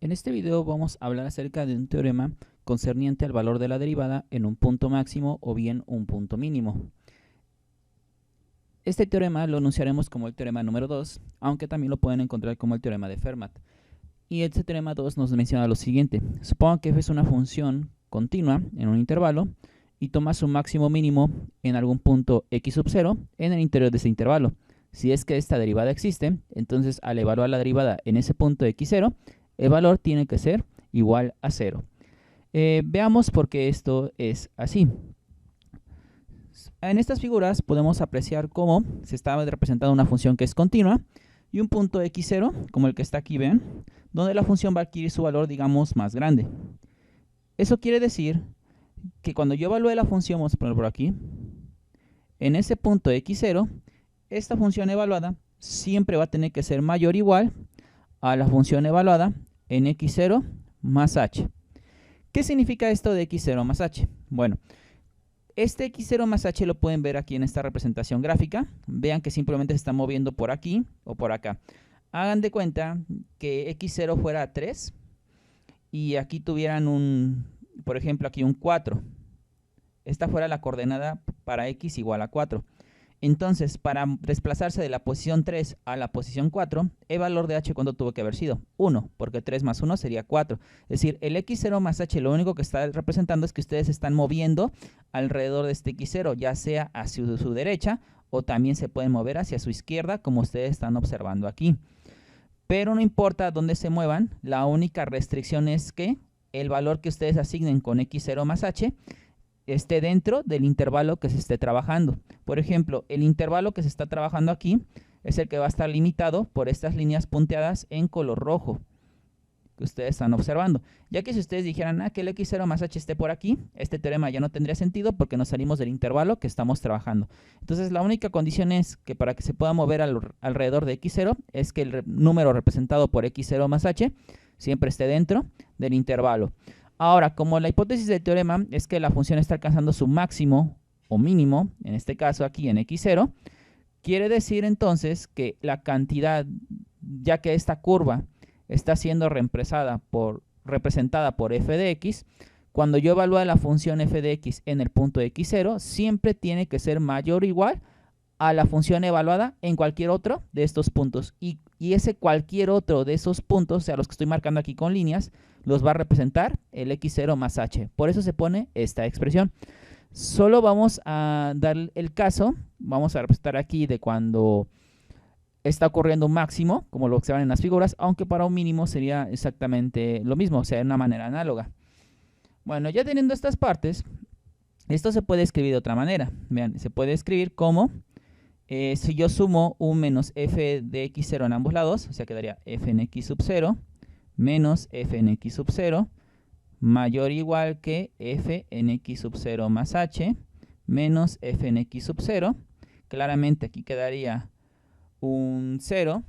En este video vamos a hablar acerca de un teorema concerniente al valor de la derivada en un punto máximo o bien un punto mínimo. Este teorema lo enunciaremos como el teorema número 2, aunque también lo pueden encontrar como el teorema de Fermat. Y este teorema 2 nos menciona lo siguiente: suponga que f es una función continua en un intervalo y toma su máximo mínimo en algún punto x sub 0 en el interior de ese intervalo. Si es que esta derivada existe, entonces al evaluar la derivada en ese punto x0, el valor tiene que ser igual a 0. Veamos por qué esto es así. En estas figuras podemos apreciar cómo se está representando una función que es continua y un punto x0, como el que está aquí, ven, donde la función va a adquirir su valor, digamos, más grande. Eso quiere decir que cuando yo evalúe la función, vamos a ponerlo por aquí, en ese punto x0, esta función evaluada siempre va a tener que ser mayor o igual a la función evaluada en x0 más h. ¿Qué significa esto de x0 más h? Bueno, este x0 más h lo pueden ver aquí en esta representación gráfica. Vean que simplemente se está moviendo por aquí o por acá. Hagan de cuenta que x0 fuera 3 y aquí tuvieran por ejemplo, aquí un 4. Esta fuera la coordenada para x igual a 4. Entonces, para desplazarse de la posición 3 a la posición 4, el valor de h, ¿cuánto tuvo que haber sido? 1, porque 3 más 1 sería 4. Es decir, el x0 más h lo único que está representando es que ustedes se están moviendo alrededor de este x0, ya sea hacia su derecha o también se pueden mover hacia su izquierda, como ustedes están observando aquí. Pero no importa dónde se muevan, la única restricción es que el valor que ustedes asignen con x0 más h esté dentro del intervalo que se esté trabajando. Por ejemplo, el intervalo que se está trabajando aquí es el que va a estar limitado por estas líneas punteadas en color rojo que ustedes están observando. Ya que si ustedes dijeran que el x0 más h esté por aquí, este teorema ya no tendría sentido porque nos salimos del intervalo que estamos trabajando. Entonces la única condición es que para que se pueda mover alrededor de x0 es que el número representado por x0 más h siempre esté dentro del intervalo. Ahora, como la hipótesis del teorema es que la función está alcanzando su máximo o mínimo, en este caso aquí en x0, quiere decir entonces que la cantidad, ya que esta curva está siendo representada por f de x, cuando yo evalúe la función f de x en el punto x0, siempre tiene que ser mayor o igual a la función evaluada en cualquier otro de estos puntos. Y ese cualquier otro de esos puntos, o sea, los que estoy marcando aquí con líneas, los va a representar el x0 más h. Por eso se pone esta expresión. Solo vamos a dar el caso, vamos a representar aquí de cuando está ocurriendo un máximo, como lo observan en las figuras, aunque para un mínimo sería exactamente lo mismo, o sea, de una manera análoga. Bueno, ya teniendo estas partes, esto se puede escribir de otra manera. Vean, se puede escribir como si yo sumo un menos f de x0 en ambos lados, o sea, quedaría f en x sub 0 menos f en x sub 0 mayor o igual que f en x sub 0 más h menos f en x sub 0. Claramente aquí quedaría un 0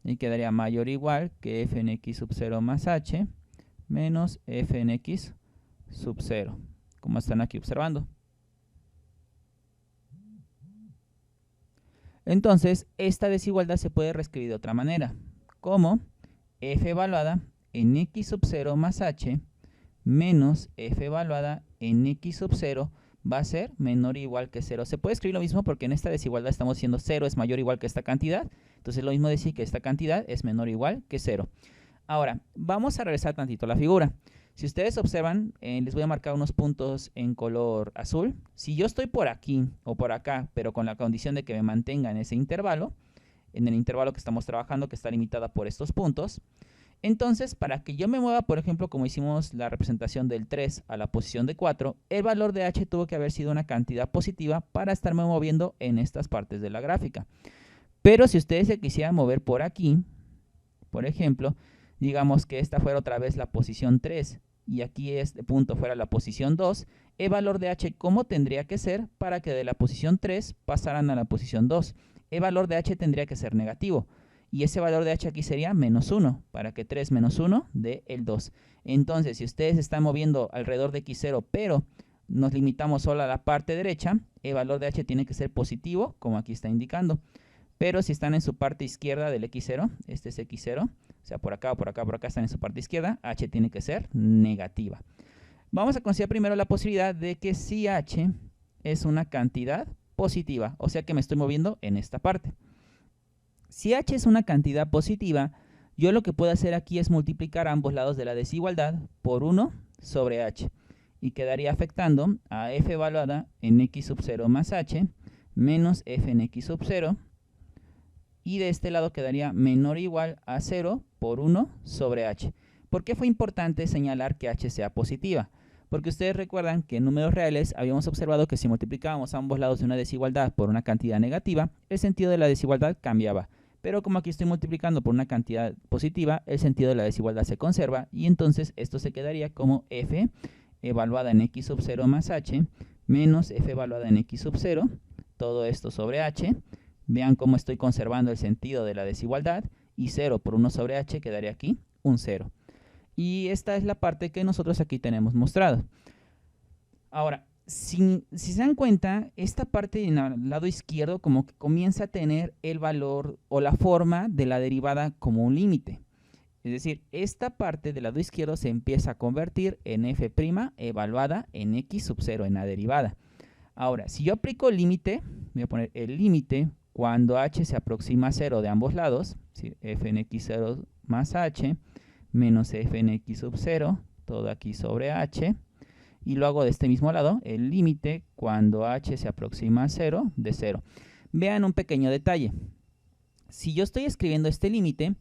y quedaría mayor o igual que f en x sub 0 más h menos f en x sub 0, como están aquí observando. Entonces, esta desigualdad se puede reescribir de otra manera, como f evaluada en x sub 0 más h menos f evaluada en x sub 0 va a ser menor o igual que 0. Se puede escribir lo mismo porque en esta desigualdad estamos diciendo 0 es mayor o igual que esta cantidad. Entonces, lo mismo decir que esta cantidad es menor o igual que 0. Ahora, vamos a regresar tantito a la figura. Si ustedes observan, les voy a marcar unos puntos en color azul. Si yo estoy por aquí o por acá, pero con la condición de que me mantenga en ese intervalo, en el intervalo que estamos trabajando, que está limitada por estos puntos, entonces, para que yo me mueva, por ejemplo, como hicimos la representación del 3 a la posición de 4, el valor de h tuvo que haber sido una cantidad positiva para estarme moviendo en estas partes de la gráfica. Pero si ustedes se quisieran mover por aquí, por ejemplo, digamos que esta fuera otra vez la posición 3 y aquí este punto fuera la posición 2, el valor de h, ¿cómo tendría que ser para que de la posición 3 pasaran a la posición 2? El valor de h tendría que ser negativo. Y ese valor de h aquí sería menos 1, para que 3 menos 1 dé el 2. Entonces, si ustedes están moviendo alrededor de x0, pero nos limitamos solo a la parte derecha, el valor de h tiene que ser positivo, como aquí está indicando. pero si están en su parte izquierda del x0, este es x0, o sea, por acá o por acá, por acá están en su parte izquierda, h tiene que ser negativa. Vamos a considerar primero la posibilidad de que si h es una cantidad positiva, o sea que me estoy moviendo en esta parte. Si h es una cantidad positiva, yo lo que puedo hacer aquí es multiplicar ambos lados de la desigualdad por 1 sobre h, y quedaría afectando a f evaluada en x sub 0 más h menos f en x sub 0, y de este lado quedaría menor o igual a 0 por 1 sobre h. ¿Por qué fue importante señalar que h sea positiva? Porque ustedes recuerdan que en números reales habíamos observado que si multiplicábamos ambos lados de una desigualdad por una cantidad negativa, el sentido de la desigualdad cambiaba. Pero como aquí estoy multiplicando por una cantidad positiva, el sentido de la desigualdad se conserva, y entonces esto se quedaría como f evaluada en x sub 0 más h menos f evaluada en x sub 0, todo esto sobre h. Vean cómo estoy conservando el sentido de la desigualdad, y 0 por 1 sobre h quedaría aquí un 0. Y esta es la parte que nosotros aquí tenemos mostrado. Ahora, si se dan cuenta, esta parte en el lado izquierdo como que comienza a tener el valor o la forma de la derivada como un límite. Es decir, esta parte del lado izquierdo se empieza a convertir en f' evaluada en x sub 0, en la derivada. Ahora, si yo aplico el límite, voy a poner el límite cuando h se aproxima a 0 de ambos lados, es decir, f en x0 más h menos f en x sub 0, todo aquí sobre h, y lo hago de este mismo lado, el límite cuando h se aproxima a 0 de 0. Vean un pequeño detalle. Si yo estoy escribiendo este límite,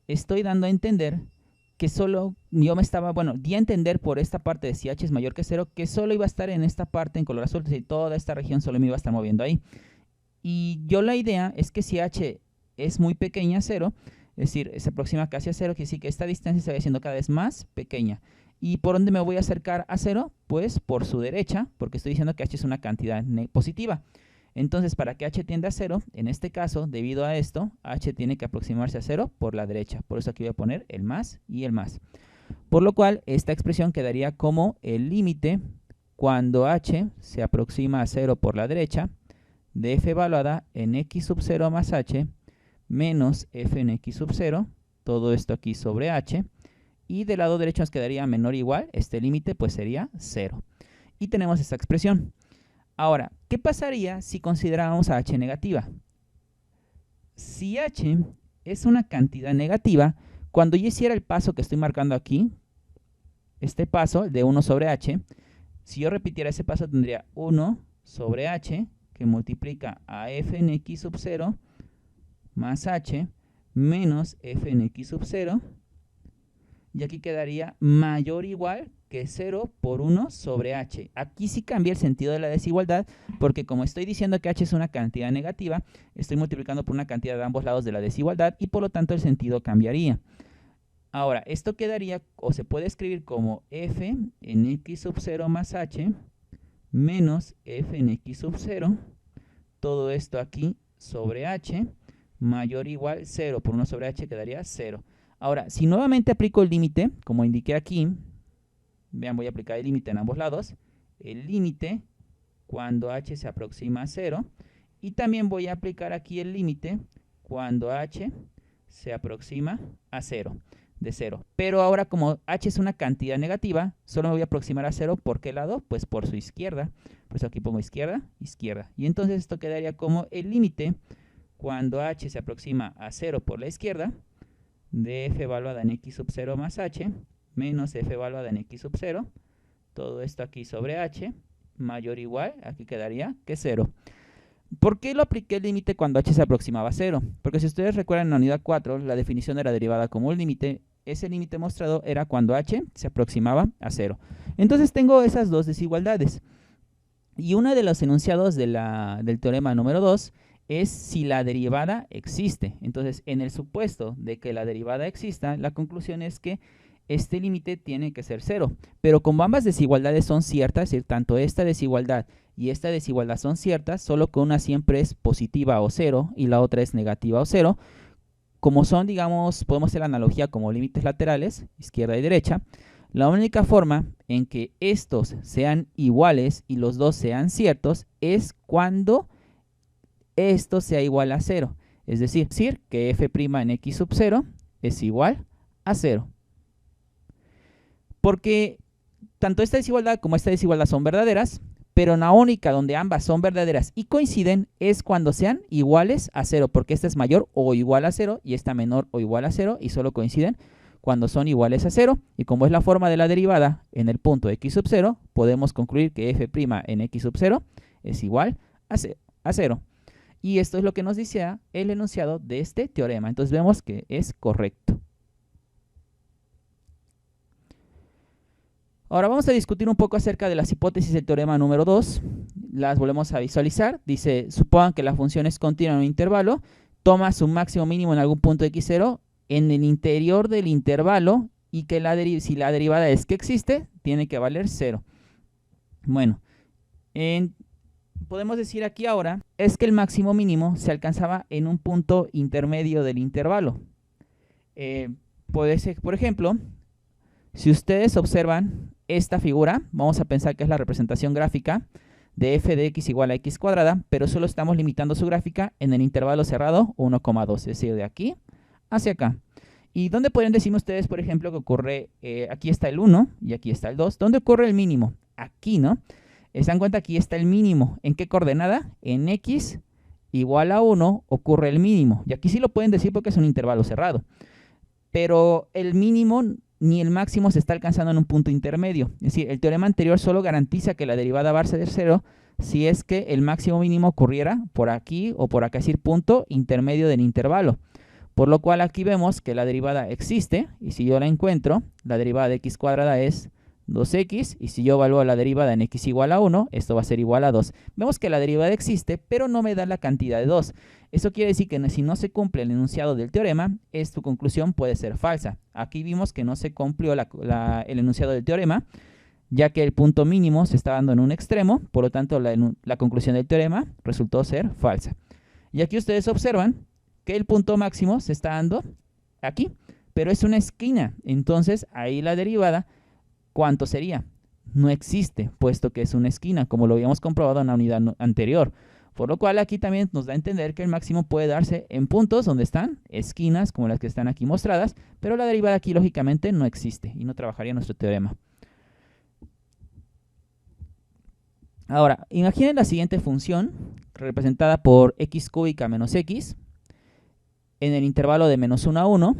estoy dando a entender que solo, di a entender por esta parte de si h es mayor que 0, que solo iba a estar en esta parte en color azul, es decir, toda esta región solo me iba a estar moviendo ahí. Y yo la idea es que si h es muy pequeña a 0, es decir, se aproxima casi a 0, quiere decir que esta distancia se va haciendo cada vez más pequeña. ¿Y por dónde me voy a acercar a 0? Pues por su derecha, porque estoy diciendo que h es una cantidad positiva. Entonces, para que h tienda a 0, en este caso, debido a esto, h tiene que aproximarse a 0 por la derecha. Por eso aquí voy a poner el más y el más. Por lo cual, esta expresión quedaría como el límite cuando h se aproxima a 0 por la derecha de f evaluada en x sub 0 más h menos f en x sub 0, todo esto aquí sobre h, y del lado derecho nos quedaría menor o igual, este límite pues sería 0. Y tenemos esta expresión. Ahora, ¿qué pasaría si consideráramos a h negativa? Si h es una cantidad negativa, cuando yo hiciera el paso que estoy marcando aquí, este paso de 1 sobre h, si yo repitiera ese paso tendría 1 sobre h, que multiplica a f en x sub 0, más h, menos f en x sub 0, y aquí quedaría mayor o igual que 0 por 1 sobre h. Aquí sí cambia el sentido de la desigualdad, porque como estoy diciendo que h es una cantidad negativa, estoy multiplicando por una cantidad de ambos lados de la desigualdad, y por lo tanto el sentido cambiaría. Ahora, esto quedaría, o se puede escribir como f en x sub 0 más h, menos f en x sub 0, todo esto aquí sobre h, mayor o igual 0 por 1 sobre h quedaría 0. Ahora, si nuevamente aplico el límite, como indiqué aquí, vean, voy a aplicar el límite en ambos lados, el límite cuando h se aproxima a 0, y también voy a aplicar aquí el límite cuando h se aproxima a 0, de 0. Pero ahora como h es una cantidad negativa, solo me voy a aproximar a 0, ¿por qué lado? Pues por su izquierda. Por eso aquí pongo izquierda, izquierda. Y entonces esto quedaría como el límite cuando h se aproxima a 0 por la izquierda, de f evaluada en x sub 0 más h, menos f evaluada en x sub 0, todo esto aquí sobre h, mayor o igual, aquí quedaría que 0. ¿Por qué lo apliqué el límite cuando h se aproximaba a 0? Porque si ustedes recuerdan en la unidad 4, la definición de la derivada como un límite, ese límite mostrado era cuando h se aproximaba a 0. Entonces tengo esas dos desigualdades. Y uno de los enunciados del teorema número 2 es si la derivada existe. Entonces, en el supuesto de que la derivada exista, la conclusión es que este límite tiene que ser 0. Pero como ambas desigualdades son ciertas, es decir, tanto esta desigualdad y esta desigualdad son ciertas, solo que una siempre es positiva o 0 y la otra es negativa o 0, como son, digamos, podemos hacer la analogía como límites laterales, izquierda y derecha, la única forma en que estos sean iguales y los dos sean ciertos es cuando esto sea igual a 0. Es Es decir, que f' en x sub 0 es igual a 0. Porque tanto esta desigualdad como esta desigualdad son verdaderas, pero la única donde ambas son verdaderas y coinciden es cuando sean iguales a 0, porque esta es mayor o igual a 0 y esta menor o igual a 0, y solo coinciden cuando son iguales a 0. Y como es la forma de la derivada en el punto x sub 0, podemos concluir que f' en x sub 0 es igual a 0. Y esto es lo que nos dice el enunciado de este teorema. Entonces vemos que es correcto. Ahora vamos a discutir un poco acerca de las hipótesis del teorema número 2. Las volvemos a visualizar. Dice, supongan que la función es continua en un intervalo, toma su máximo mínimo en algún punto x0 en el interior del intervalo y que si la derivada es que existe, tiene que valer 0. Bueno, podemos decir aquí ahora es que el máximo mínimo se alcanzaba en un punto intermedio del intervalo. Puede ser, por ejemplo, si ustedes observan esta figura, vamos a pensar que es la representación gráfica de f de x igual a x cuadrada, pero solo estamos limitando su gráfica en el intervalo cerrado 1,2, es decir, de aquí hacia acá. ¿Y dónde pueden decirme ustedes, por ejemplo, que ocurre, aquí está el 1 y aquí está el 2? ¿Dónde ocurre el mínimo? Aquí, ¿no? ¿Se dan cuenta? Aquí está el mínimo. ¿En qué coordenada? En x igual a 1 ocurre el mínimo. Y aquí sí lo pueden decir porque es un intervalo cerrado. Pero el mínimo ni el máximo se está alcanzando en un punto intermedio. Es decir, el teorema anterior solo garantiza que la derivada va a ser 0 si es que el máximo mínimo ocurriera por aquí o por acá, es decir, punto intermedio del intervalo. Por lo cual aquí vemos que la derivada existe, y si yo la encuentro, la derivada de x cuadrada es 2x, y si yo evalúo la derivada en x igual a 1, esto va a ser igual a 2. Vemos que la derivada existe, pero no me da la cantidad de 2. Eso quiere decir que si no se cumple el enunciado del teorema, tu conclusión puede ser falsa. Aquí vimos que no se cumplió el enunciado del teorema, ya que el punto mínimo se está dando en un extremo, por lo tanto la conclusión del teorema resultó ser falsa. Y aquí ustedes observan que el punto máximo se está dando aquí, pero es una esquina. Entonces ahí la derivada, ¿cuánto sería? No existe, puesto que es una esquina, como lo habíamos comprobado en la unidad anterior. Por lo cual aquí también nos da a entender que el máximo puede darse en puntos donde están esquinas, como las que están aquí mostradas, pero la derivada aquí lógicamente no existe y no trabajaría nuestro teorema. Ahora, imaginen la siguiente función, representada por x cúbica menos x, en el intervalo de menos 1 a 1,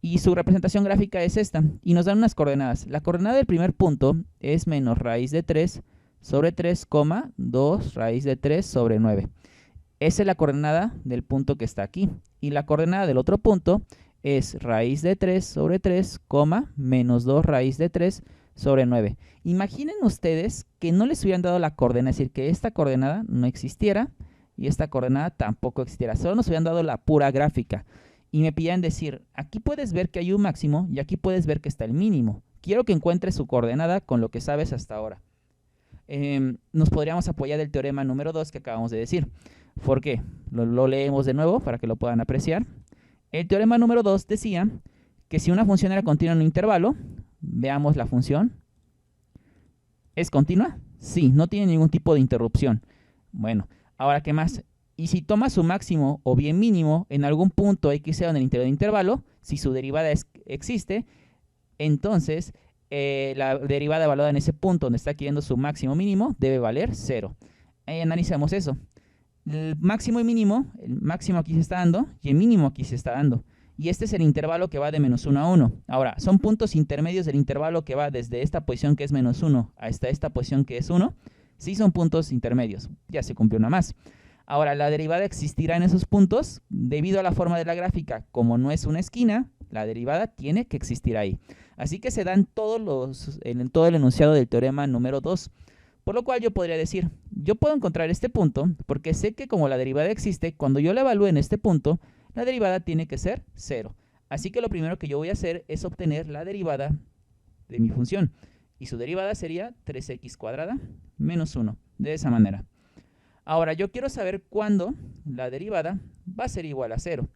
y su representación gráfica es esta, y nos dan unas coordenadas. La coordenada del primer punto es menos raíz de 3 sobre 3, 2 raíz de 3 sobre 9. Esa es la coordenada del punto que está aquí. Y la coordenada del otro punto es raíz de 3 sobre 3, menos 2 raíz de 3 sobre 9. Imaginen ustedes que no les hubieran dado la coordenada, es decir, que esta coordenada no existiera y esta coordenada tampoco existiera. Solo nos hubieran dado la pura gráfica. Y me pidieran decir, aquí puedes ver que hay un máximo y aquí puedes ver que está el mínimo. Quiero que encuentres su coordenada con lo que sabes hasta ahora. Nos podríamos apoyar del teorema número 2 que acabamos de decir. ¿Por qué? Lo leemos de nuevo para que lo puedan apreciar. El teorema número 2 decía que si una función era continua en un intervalo, veamos la función. ¿Es continua? Sí, no tiene ningún tipo de interrupción. Bueno, ahora, ¿qué más? Y si toma su máximo o bien mínimo en algún punto x0 en el interior del intervalo, si su derivada existe, entonces la derivada evaluada en ese punto donde está adquiriendo su máximo mínimo debe valer 0. Analicemos eso. El máximo y mínimo, el máximo aquí se está dando y el mínimo aquí se está dando. Y este es el intervalo que va de menos 1 a 1. Ahora, son puntos intermedios del intervalo que va desde esta posición que es menos 1 hasta esta posición que es 1. Sí son puntos intermedios. Ya se cumplió una más. Ahora, la derivada existirá en esos puntos. Debido a la forma de la gráfica, como no es una esquina, la derivada tiene que existir ahí. Así que se dan todo el enunciado del teorema número 2. Por lo cual yo podría decir, yo puedo encontrar este punto porque sé que como la derivada existe, cuando yo la evalúe en este punto, la derivada tiene que ser 0. Así que lo primero que yo voy a hacer es obtener la derivada de mi función. Y su derivada sería 3x cuadrada menos 1. De esa manera. Ahora, yo quiero saber cuándo la derivada va a ser igual a 0.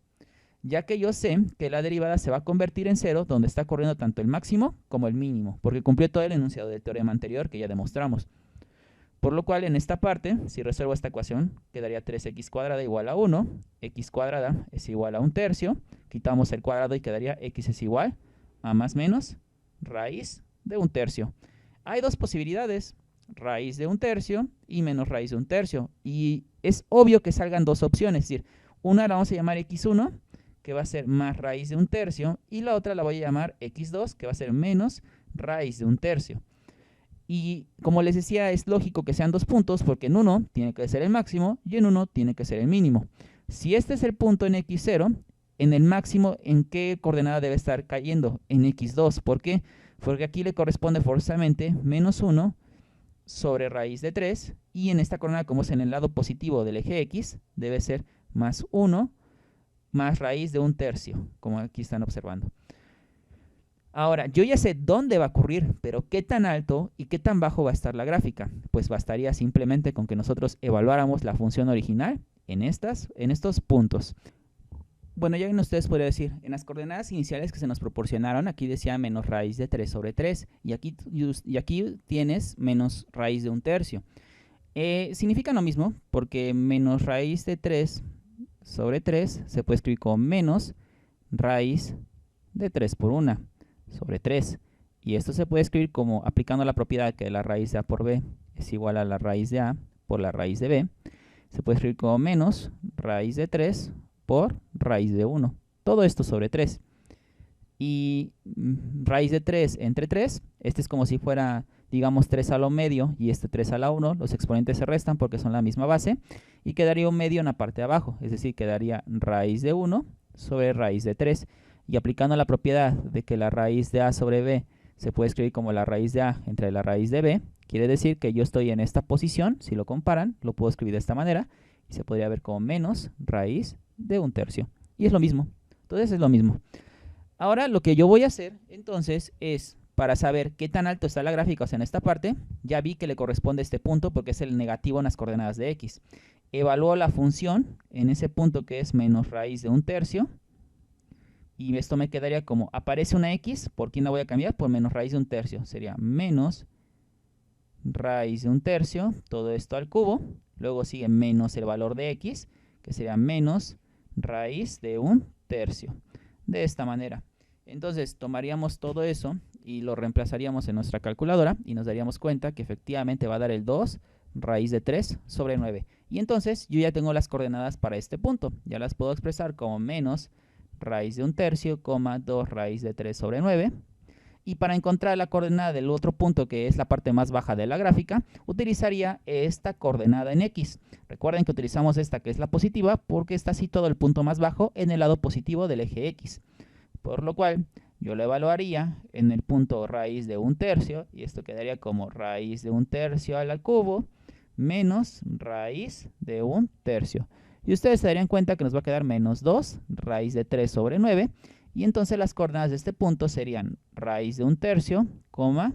Ya que yo sé que la derivada se va a convertir en 0 donde está corriendo tanto el máximo como el mínimo. Porque cumplió todo el enunciado del teorema anterior que ya demostramos. Por lo cual, en esta parte, si resuelvo esta ecuación, quedaría 3x cuadrada igual a 1. X cuadrada es igual a 1/3. Quitamos el cuadrado y quedaría x es igual a más menos raíz de 1/3. Hay dos posibilidades, raíz de 1/3 y menos raíz de 1/3. Y es obvio que salgan dos opciones, es decir, una la vamos a llamar x1, que va a ser más raíz de 1/3, y la otra la voy a llamar x2, que va a ser menos raíz de 1/3. Y como les decía, es lógico que sean dos puntos, porque en uno tiene que ser el máximo y en uno tiene que ser el mínimo. Si este es el punto en x0, en el máximo, ¿en qué coordenada debe estar cayendo? En x2. ¿Por qué? Porque aquí le corresponde forzosamente menos 1 sobre raíz de 3, y en esta coordenada, como es en el lado positivo del eje x, debe ser más 1 más raíz de 1/3, como aquí están observando. Ahora, yo ya sé dónde va a ocurrir, pero qué tan alto y qué tan bajo va a estar la gráfica. Pues bastaría simplemente con que nosotros evaluáramos la función original en estos puntos. Bueno, ya ustedes podrían decir, en las coordenadas iniciales que se nos proporcionaron, aquí decía menos raíz de 3 sobre 3, y aquí tienes menos raíz de 1/3. Significa lo mismo, porque menos raíz de 3 sobre 3 se puede escribir como menos raíz de 3 por 1 sobre 3. Y esto se puede escribir como aplicando la propiedad que la raíz de a por b es igual a la raíz de a por la raíz de b. Se puede escribir como menos raíz de 3 por raíz de 1. Todo esto sobre 3. Y raíz de 3 entre 3, este es como si fuera, digamos, 3 a lo medio y este 3 a la 1. Los exponentes se restan porque son la misma base. Y quedaría un medio en la parte de abajo. Es decir, quedaría raíz de 1 sobre raíz de 3. Y aplicando la propiedad de que la raíz de a sobre b se puede escribir como la raíz de a entre la raíz de b, quiere decir que yo estoy en esta posición. Si lo comparan, lo puedo escribir de esta manera. Y se podría ver como menos raíz de 1/3. Y es lo mismo. Entonces es lo mismo. Ahora lo que yo voy a hacer entonces es, para saber qué tan alto está la gráfica, o sea, en esta parte, ya vi que le corresponde este punto porque es el negativo en las coordenadas de x. Evalúo la función en ese punto que es menos raíz de 1/3. Y esto me quedaría como, aparece una x, ¿por quién la voy a cambiar? Por menos raíz de 1/3. Sería menos raíz de 1/3, todo esto al cubo. Luego sigue menos el valor de x, que sería menos raíz de 1/3. De esta manera. Entonces tomaríamos todo eso y lo reemplazaríamos en nuestra calculadora y nos daríamos cuenta que efectivamente va a dar el 2 raíz de 3 sobre 9. Y entonces yo ya tengo las coordenadas para este punto. Ya las puedo expresar como menos raíz de 1/3, 2 raíz de 3 sobre 9. Y para encontrar la coordenada del otro punto, que es la parte más baja de la gráfica, utilizaría esta coordenada en x. Recuerden que utilizamos esta, que es la positiva, porque está situado el punto más bajo en el lado positivo del eje x. Por lo cual, yo lo evaluaría en el punto raíz de 1/3, y esto quedaría como raíz de 1/3 al cubo, menos raíz de 1/3. Y ustedes se darían cuenta que nos va a quedar menos 2 raíz de 3 sobre 9. Y entonces las coordenadas de este punto serían raíz de 1/3,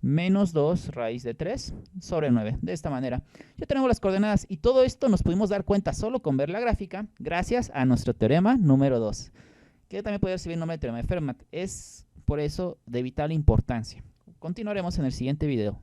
menos 2 raíz de 3 sobre 9. De esta manera. Ya tenemos las coordenadas y todo esto nos pudimos dar cuenta solo con ver la gráfica gracias a nuestro teorema número 2. Que también puede recibir el nombre de teorema de Fermat. Es por eso de vital importancia. Continuaremos en el siguiente video.